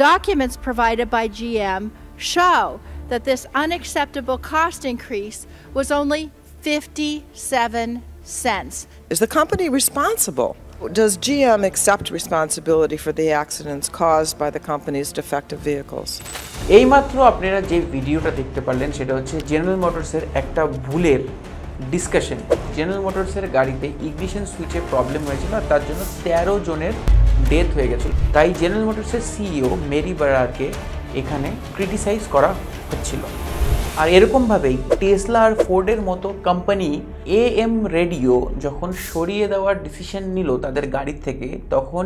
Documents provided by GM show that this unacceptable cost increase was only 57 cents. Is the company responsible? Does GM accept responsibility for the accidents caused by the company's defective vehicles? এইমাত্র আপনারা যে ভিডিওটা দেখতে পারলেন সেটা হচ্ছে general মোটরসের একটা ভুলের ডিসকাশন। জেনারেল মোটরসের গাড়িতে ইগনিশন সুইচে প্রবলেম হয়েছিল আর তার জন্য 13 জনের ডেথ হয়ে গেছিল। তাই জেনারেল মোটরসের সিইও মেরি বারারকে এখানে ক্রিটিসাইজ করা হচ্ছিল। আর এরকমভাবেই টেসলা আর ফোর্ডের মতো কোম্পানি AM রেডিও যখন সরিয়ে দেওয়ার ডিসিশন নিল তাদের গাড়ি থেকে, তখন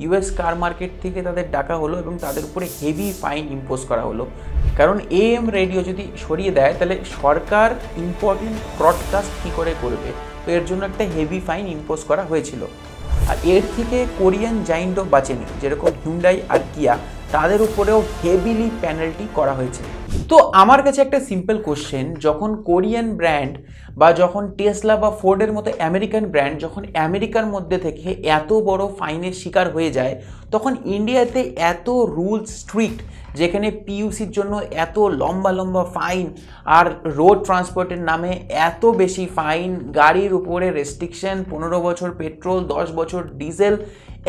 US কার মার্কেট থেকে তাদের ডাকা হলো এবং তাদের উপরে হেভি ফাইন ইম্পোজ করা হলো। কারণ AM রেডিও যদি সরিয়ে দেয় তাহলে সরকার ইম্পর্টেন্ট ব্রডকাস্ট কী করে করবে, তো এর জন্য একটা হেভি ফাইন ইম্পোজ করা হয়েছিল। আর এর থেকে কোরিয়ান জাইন্টও বাঁচেনি, যেরকম হিউন্ডাই আর কিয়া, তাদের উপরেও হেভিলি পেনাল্টি করা হয়েছে। তো আমার কাছে একটা সিম্পল কোশ্চেন, যখন কোরিয়ান ব্র্যান্ড বা যখন টেসলা বা ফোর্ডের মতো আমেরিকান ব্র্যান্ড যখন আমেরিকার মধ্যে থেকে এত বড় ফাইনের শিকার হয়ে যায়, তখন ইন্ডিয়াতে এত রুলস স্ট্রিক্ট, যেখানে পিইউসির জন্য এত লম্বা লম্বা ফাইন আর রোড ট্রান্সপোর্টের নামে এত বেশি ফাইন, গাড়ির উপরে রেস্ট্রিকশন, 15 বছর পেট্রোল, 10 বছর ডিজেল,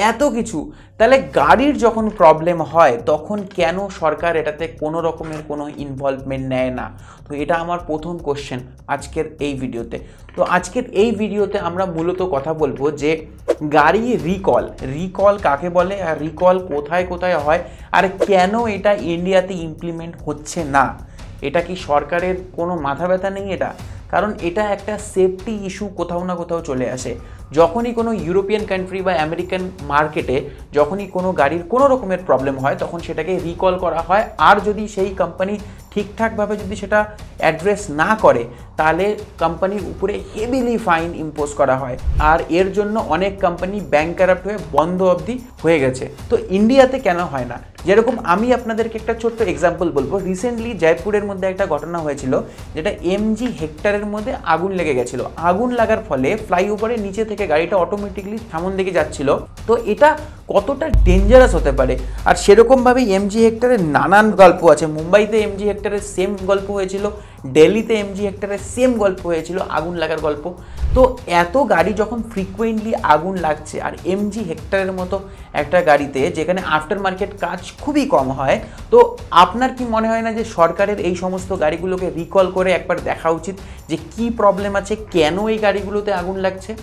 এত কিছু, তাহলে গাড়ির যখন প্রবলেম হয় তখন কেন সরকার এটাতে কোনো রকমের কোনো ইনভলভমেন্ট নেয় না? তো এটা আমার প্রথম কোশ্চেন আজকের এই ভিডিওতে। তো আজকের এই ভিডিওতে আমরা মূলত কথা বলবো যে গাড়ি রিকল কাকে বলে, আর রিকল কোথায় কোথায় হয়, আর কেন এটা ইন্ডিয়াতে ইমপ্লিমেন্ট হচ্ছে না। এটা কি সরকারের কোনো মাথা ব্যথা নেই? এটা কারণ এটা একটা সেফটি ইস্যু কোথাও না কোথাও চলে আসে। যখনই কোনো ইউরোপিয়ান কান্ট্রি বা আমেরিকান মার্কেটে যখনই কোনো গাড়ির কোনো রকমের প্রবলেম হয় তখন সেটাকে রিকল করা হয়, আর যদি সেই কোম্পানি ঠিকঠাকভাবে যদি সেটা অ্যাড্রেস না করে তাহলে কোম্পানির উপরে হেভিলি ফাইন ইম্পোজ করা হয়, আর এর জন্য অনেক কোম্পানি ব্যাংকারাপ্ট হয়ে বন্ধ অবধি হয়ে গেছে। তো ইন্ডিয়াতে কেন হয় না? যেরকম আমি আপনাদেরকে একটা ছোট্ট এক্সাম্পল বলবো। রিসেন্টলি জয়পুরের মধ্যে একটা ঘটনা হয়েছিল, যেটা MG হেক্টরের মধ্যে আগুন লেগে গেছিলো। আগুন লাগার ফলে ফ্লাইওভারের নিচে থেকে গাড়িটা অটোমেটিকলি সামন দিকে যাচ্ছিল। তো এটা কতটা ডেঞ্জারাস হতে পারে, আর সেরকমভাবেই MG হেক্টরের নানান গল্প আছে। মুম্বাইতে MG হেক্টরের সেম গল্প হয়েছিল, দিল্লিতে MG হেক্টরের সেম গল্প হয়েছিল, আগুন লাগার গল্প। তো এত গাড়ি যখন ফ্রিকুয়েন্টলি আগুন লাগছে, আর MG হেক্টরের মতো একটা গাড়িতে যেখানে আফটার মার্কেট কাজ খুবই কম হয়, তো আপনার কি মনে হয় না যে সরকারের এই সমস্ত গাড়িগুলোকে রিকল করে একবার দেখা উচিত যে কি প্রবলেম আছে, কেন এই গাড়িগুলোতে আগুন লাগছে,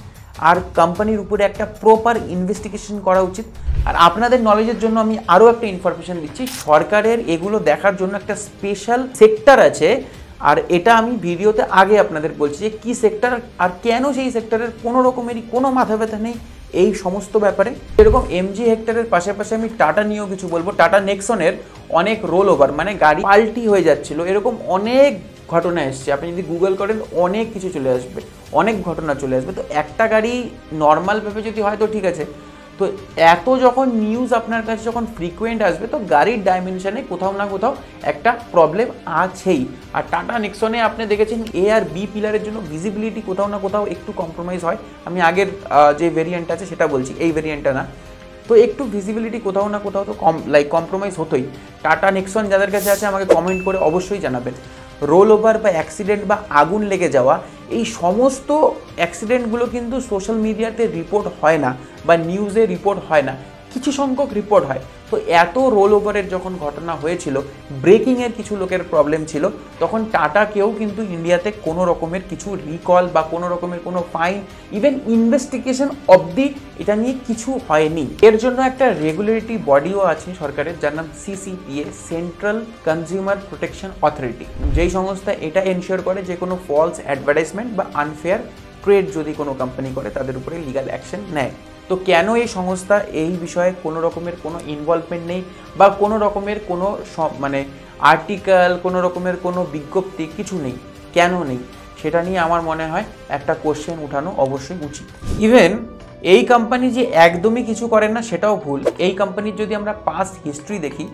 আর কোম্পানির উপরে একটা প্রপার ইনভেস্টিগেশন করা উচিত? আর আপনাদের নলেজের জন্য আমি আরও একটা ইনফরমেশন দিচ্ছি, সরকারের এগুলো দেখার জন্য একটা স্পেশাল সেক্টর আছে, আর এটা আমি ভিডিওতে আগে আপনাদের বলছি যে কী সেক্টর আর কেন সেই সেক্টরের কোনো রকমেরই কোনো মাথা ব্যথা নেই এই সমস্ত ব্যাপারে। এরকম MG হেক্টরের পাশাপাশি আমি টাটা নিয়েও কিছু বলবো। টাটা নেক্সনের অনেক রোল ওভার, মানে গাড়ি পাল্টি হয়ে যাচ্ছিল, এরকম অনেক ঘটনা এসছে। আপনি যদি গুগল করেন অনেক কিছু চলে আসবে, অনেক ঘটনা চলে আসবে। তো একটা গাড়ি নর্মালভাবে যদি হয় তো ঠিক আছে, তো এত যখন নিউজ আপনার কাছে যখন ফ্রিকুয়েন্ট আসবে তো গাড়ির ডাইমেনশনে কোথাও না কোথাও একটা প্রবলেম আছেই। আর টাটা নেক্সনে আপনি দেখেছেন A আর B পিলারের জন্য ভিজিবিলিটি কোথাও না কোথাও একটু কম্প্রোমাইজ হয়। আমি আগের যে ভেরিয়েন্ট আছে সেটা বলছি, এই ভেরিয়েন্টটা না। তো একটু ভিজিবিলিটি কোথাও না কোথাও তো কম্প্রোমাইজ হতোই। টাটা নেক্সন যাদের কাছে আছে আমাকে কমেন্ট করে অবশ্যই জানাবেন। রোল ওভার বা অ্যাক্সিডেন্ট বা আগুন লেগে যাওয়া, এই সমস্ত অ্যাক্সিডেন্টগুলো কিন্তু সোশ্যাল মিডিয়াতে রিপোর্ট হয় না বা নিউজে রিপোর্ট হয় না, কিছু সংখ্যক রিপোর্ট হয়। তো এত রোল ওভারের যখন ঘটনা হয়েছিল, ব্রেকিংয়ের কিছু লোকের প্রবলেম ছিল, তখন টাটাকেও কিন্তু ইন্ডিয়াতে কোনো রকমের কিছু রিকল বা কোনো রকমের কোনো ফাইন, ইভেন ইনভেস্টিগেশন অবধি এটা নিয়ে কিছু হয়নি। এর জন্য একটা রেগুলেটরি বডিও আছে সরকারের, যার নাম CCPA, central consumer protection authority, যেই সংস্থা এটা এনশিওর করে যে কোনো ফলস অ্যাডভার্টাইজমেন্ট বা আনফেয়ার ট্রেড যদি কোনো কোম্পানি করে তাদের উপরে লিগাল অ্যাকশন নেয়। তো কেন এই সংস্থা এই বিষয়ে কোনো রকমের কোনো ইনভলভমেন্ট নেই বা কোনো রকমের কোনো মানে আর্টিকেল, কোনো রকমের কোনো বিজ্ঞপ্তি কিছু নেই, কেন নেই সেটা নিয়ে আমার মনে হয় একটা কোশ্চেন উঠানো অবশ্যই উচিত। ইভেন এই কোম্পানি যে একদমই কিছু করেন না সেটাও ভুল। এই কোম্পানির যদি আমরা পাস্ট হিস্ট্রি দেখি,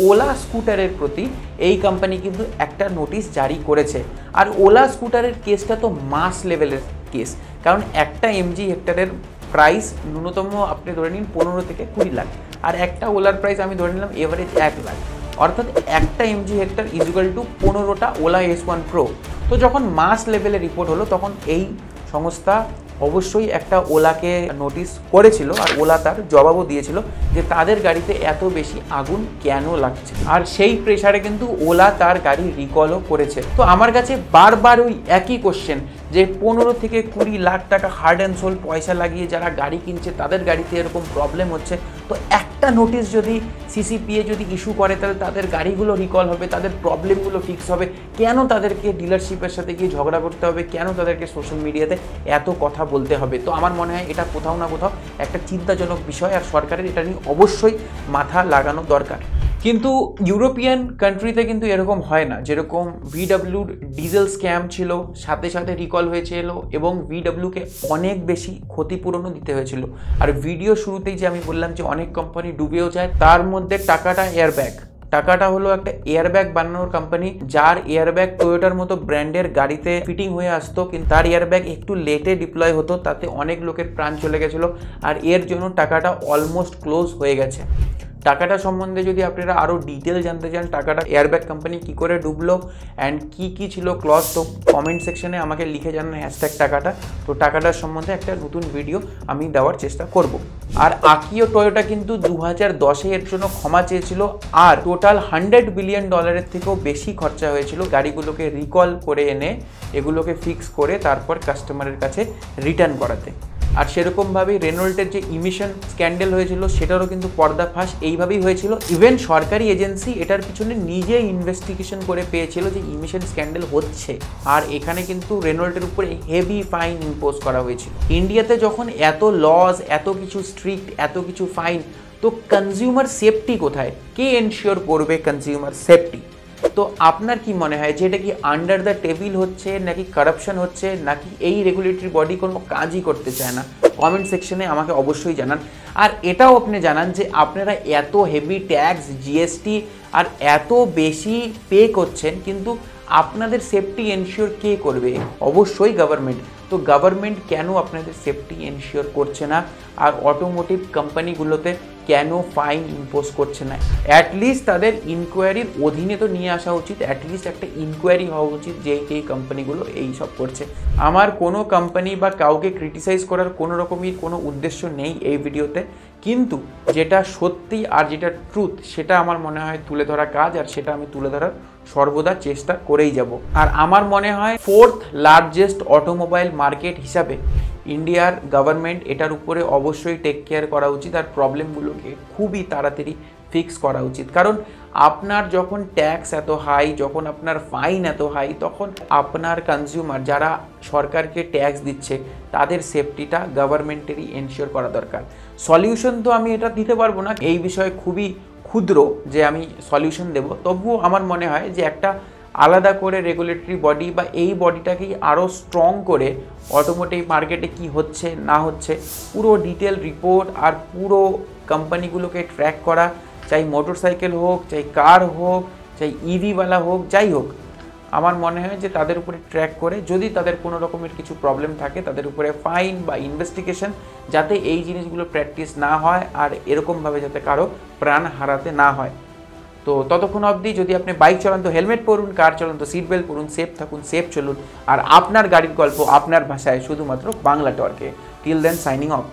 ওলা স্কুটারের প্রতি এই কোম্পানি কিন্তু একটা নোটিশ জারি করেছে, আর ওলা স্কুটারের কেসটা তো মাস লেভেলের কেস, কারণ একটা MG হেক্টরের প্রাইস ন্যূনতম আপনি ধরে নিন 15 থেকে 20 লাখ, আর একটা ওলার প্রাইস আমি ধরে নিলাম এভারেজ 1 লাখ, অর্থাৎ একটা এমজি হেক্টর ইজুয়াল টু 15টা ওলা S1 Pro। তো যখন মাস লেভেলে রিপোর্ট হলো তখন এই সংস্থা অবশ্যই একটা ওলাকে নোটিশ করেছিল, আর ওলা তার জবাবও দিয়েছিল যে তাদের গাড়িতে এত বেশি আগুন কেন লাগছে, আর সেই প্রেসারে কিন্তু ওলা তার গাড়ি রিকলও করেছে। তো আমার কাছে বারবার ওই একই কোশ্চেন যে 15 থেকে 20 লাখ টাকা হার্ড অ্যান্ড সোল পয়সা লাগিয়ে যারা গাড়ি কিনছে তাদের গাড়িতে এরকম প্রবলেম হচ্ছে, তো একটা নোটিশ যদি সিসিপিএ যদি ইস্যু করে তাহলে তাদের গাড়িগুলো রিকল হবে, তাদের প্রবলেমগুলো ফিক্স হবে, কেন তাদেরকে ডিলারশিপের সাথে গিয়ে ঝগড়া করতে হবে, কেন তাদেরকে সোশ্যাল মিডিয়াতে এত কথা বলতে হবে? তো আমার মনে হয় এটা কোথাও না কোথাও একটা চিন্তাজনক বিষয়, আর সরকারের এটা নিয়ে অবশ্যই মাথা লাগানো দরকার। কিন্তু ইউরোপিয়ান কান্ট্রিতে কিন্তু এরকম হয় না, যেরকম ভিডব্লিউর ডিজেল স্ক্যাম ছিল, সাথে সাথে রিকল হয়েছিল এবং ভিডব্লিউকে অনেক বেশি ক্ষতিপূরণও দিতে হয়েছিল। আর ভিডিও শুরুতেই যে আমি বললাম যে অনেক কোম্পানি ডুবেও যায়, তার মধ্যে টাকাটা এয়ারব্যাগ। টাকাটা হলো একটা এয়ারব্যাগ বানানোর কোম্পানি, যার এয়ারব্যাগ টয়োটার মতো ব্র্যান্ডের গাড়িতে ফিটিং হয়ে আসতো, কিন্তু তার এয়ারব্যাগ একটু লেটে ডিপ্লয় হতো, তাতে অনেক লোকের প্রাণ চলে গেছিলো, আর এর জন্য টাকাটা অলমোস্ট ক্লোজ হয়ে গেছে। টাকাটা সম্বন্ধে যদি আপনারা আরও ডিটেল জানতে চান, টাকাটা এয়ারব্যাগ কোম্পানি কী করে ডুবলো অ্যান্ড কী ছিল ক্লজ, তো কমেন্ট সেকশনে আমাকে লিখে জানান #টাকাটা। তো টাকাটার সম্বন্ধে একটা নতুন ভিডিও আমি দেওয়ার চেষ্টা করব। আর আকিও টয়োটা কিন্তু 2010-এ এর জন্য ক্ষমা চেয়েছিল, আর টোটাল $100 বিলিয়ন থেকেও বেশি খরচা হয়েছিল গাড়িগুলোকে রিকল করে এনে এগুলোকে ফিক্স করে তারপর কাস্টমারের কাছে রিটার্ন করাতে। আর সেরকমভাবেই রেনল্টের যে ইমিশন স্ক্যান্ডেল হয়েছিল সেটারও কিন্তু পর্দাফাঁস এইভাবেই হয়েছিল। ইভেন সরকারি এজেন্সি এটার পিছনে নিজে ইনভেস্টিগেশন করে পেয়েছিল যে ইমিশন স্ক্যান্ডেল হচ্ছে, আর এখানে কিন্তু রেনল্টের উপরে হেভি ফাইন ইম্পোজ করা হয়েছিল। ইন্ডিয়াতে যখন এত লজ, এত কিছু স্ট্রিক্ট, এত কিছু ফাইন, তো কনজিউমার সেফটি কোথায়? কে এনশিওর করবে কনজিউমার সেফটি? তো আপনার কি মনে হয় যে এটা কি আন্ডার দ্য টেবিল হচ্ছে, নাকি কারাপশন হচ্ছে, নাকি এই রেগুলেটরি বডি কোনো কাজই করতে চায় না? কমেন্ট সেকশনে আমাকে অবশ্যই জানান। আর এটাও আপনি জানান যে আপনারা এত হেভি ট্যাক্স, জিএসটি আর এত বেশি পে করছেন, কিন্তু আপনাদের সেফটি এনশিওর কে করবে? অবশ্যই গভর্নমেন্ট। তো গভর্নমেন্ট কেন আপনাদের সেফটি এনশিওর করছে না, আর অটোমোটিভ কোম্পানিগুলোতে কেন ফাইন ইম্পোজ করছে না? অ্যাটলিস্ট তাদের ইনকোয়ারির অধীনে তো নিয়ে আসা উচিত, অ্যাটলিস্ট একটা ইনকোয়ারি হওয়া উচিত যে এই কোম্পানিগুলো এই সব করছে। আমার কোনো কোম্পানি বা কাউকে ক্রিটিসাইজ করার কোনো রকমই কোনো উদ্দেশ্য নেই এই ভিডিওতে, কিন্তু যেটা সত্যি আর যেটা ট্রুথ সেটা আমার মনে হয় তুলে ধরা কাজ, আর সেটা আমি তুলে ধরার সর্বদা চেষ্টা করেই যাব। আর আমার মনে হয় 4th লার্জেস্ট অটোমোবাইল মার্কেট হিসাবে ইন্ডিয়ার গভর্নমেন্ট এটার উপরে অবশ্যই টেক কেয়ার করা উচিত, আর প্রবলেমগুলোকে খুবই তাড়াতাড়ি ফিক্স করা উচিত। কারণ আপনার যখন ট্যাক্স এত হাই, যখন আপনার ফাইন এত হাই, তখন আপনার কনজিউমার যারা সরকারকে ট্যাক্স দিচ্ছে তাদের সেফটিটা গভর্নমেন্টেরই এনশিওর করা দরকার। সলিউশন তো আমি এটা দিতে পারবো না, এই বিষয়ে খুবই ক্ষুদ্র যে আমি সলিউশন দেব, তবুও আমার মনে হয় যে একটা আলাদা করে রেগুলেটরি বডি বা এই বডিটাকেই আরও স্ট্রং করে অটোমোটিভ মার্কেটে কি হচ্ছে না হচ্ছে পুরো ডিটেল রিপোর্ট আর পুরো কোম্পানিগুলোকে ট্র্যাক করা, চাই মোটরসাইকেল হোক, চাই কার হোক, চাই ইভিওয়ালা হোক, যাই হোক, আমার মনে হয় যে তাদের উপরে ট্র্যাক করে যদি তাদের কোনো রকমের কিছু প্রবলেম থাকে তাদের উপরে ফাইন বা ইনভেস্টিগেশন, যাতে এই জিনিসগুলো প্র্যাকটিস না হয় আর এরকমভাবে যাতে কারো প্রাণ হারাতে না হয়। তো ততক্ষণ অবধি যদি আপনি বাইক চালান তো হেলমেট পরুন, কার চালান তো সিট বেল্ট পরুন, সেফ থাকুন, সেফ চলুন, আর আপনার গাড়ির গল্প আপনার ভাষায় শুধুমাত্র বাংলা টর্কে। Till then signing of.